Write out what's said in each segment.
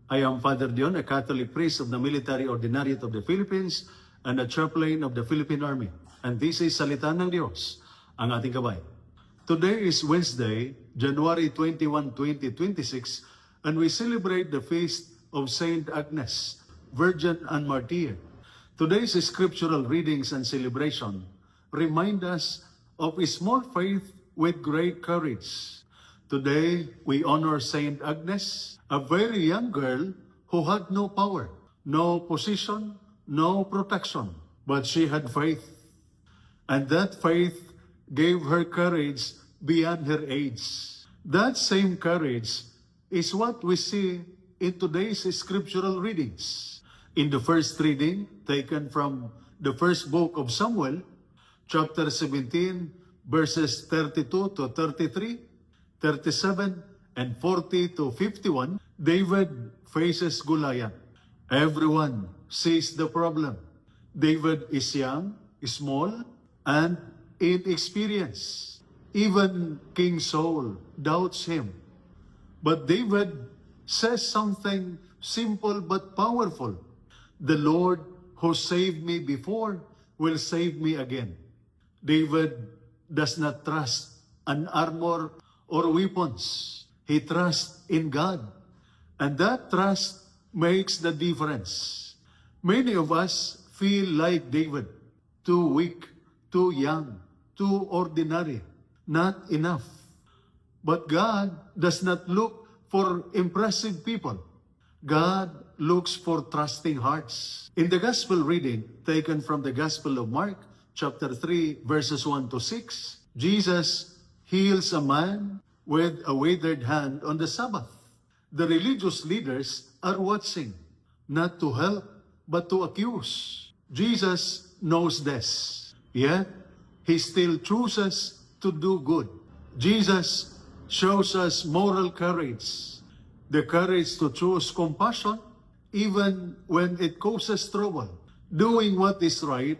I am Father Dion, a Catholic priest of the Military Ordinariate of the Philippines and a chaplain of the Philippine Army. And this is Salita ng Diyos, ang ating gabay. Today is Wednesday, January 21, 2026, and we celebrate the feast of Saint Agnes, Virgin and Martyr. Today's scriptural readings and celebration remind us of a small faith with great courage. Today, we honor Saint Agnes, a very young girl who had no power, no position, no protection, but she had faith. And that faith gave her courage beyond her age. That same courage is what we see in today's scriptural readings. In the first reading, taken from the first book of Samuel, chapter 17, verses 32 to 33, 37 and 40 to 51, David faces Goliath. Everyone sees the problem. David is young, small, and inexperienced. Even King Saul doubts him. But David says something simple but powerful. The Lord who saved me before will save me again. David does not trust an armor or weapons. He trusts in God. And that trust makes the difference. Many of us feel like David, too weak, too young, too ordinary, not enough. But God does not look for impressive people. God looks for trusting hearts. In the gospel reading taken from the Gospel of Mark, chapter 3, verses 1 to 6, Jesus heals a man with a withered hand on the Sabbath. The religious leaders are watching, not to help, but to accuse. Jesus knows this, yet he still chooses to do good. Jesus shows us moral courage, the courage to choose compassion even when it causes trouble. Doing what is right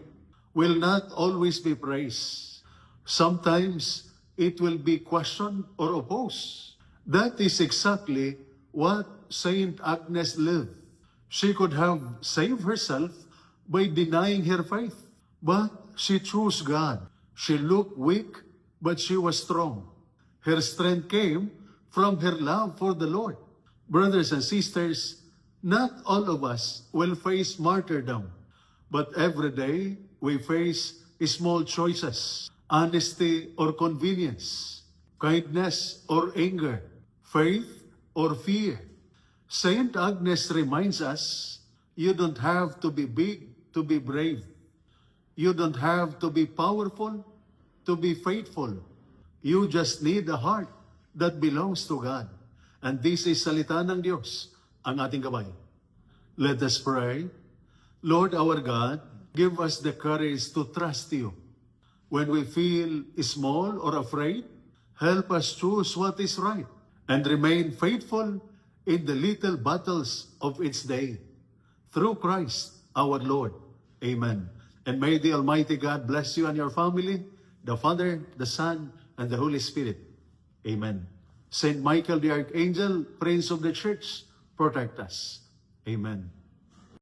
will not always be praised. Sometimes it will be questioned or opposed. That is exactly what Saint Agnes lived. She could have saved herself by denying her faith, but she chose God. She looked weak, but she was strong. Her strength came from her love for the Lord. Brothers and sisters, not all of us will face martyrdom, but every day we face small choices. Honesty or convenience, kindness or anger, faith or fear. Saint Agnes reminds us, you don't have to be big to be brave. You don't have to be powerful to be faithful. You just need a heart that belongs to God. And this is Salita ng Diyos, ang ating gabay. Let us pray. Lord our God, give us the courage to trust you. When we feel small or afraid, help us choose what is right and remain faithful in the little battles of each day. Through Christ our Lord. Amen. And may the Almighty God bless you and your family, the Father, the Son, and the Holy Spirit. Amen. Saint Michael the Archangel, Prince of the Church, protect us. Amen.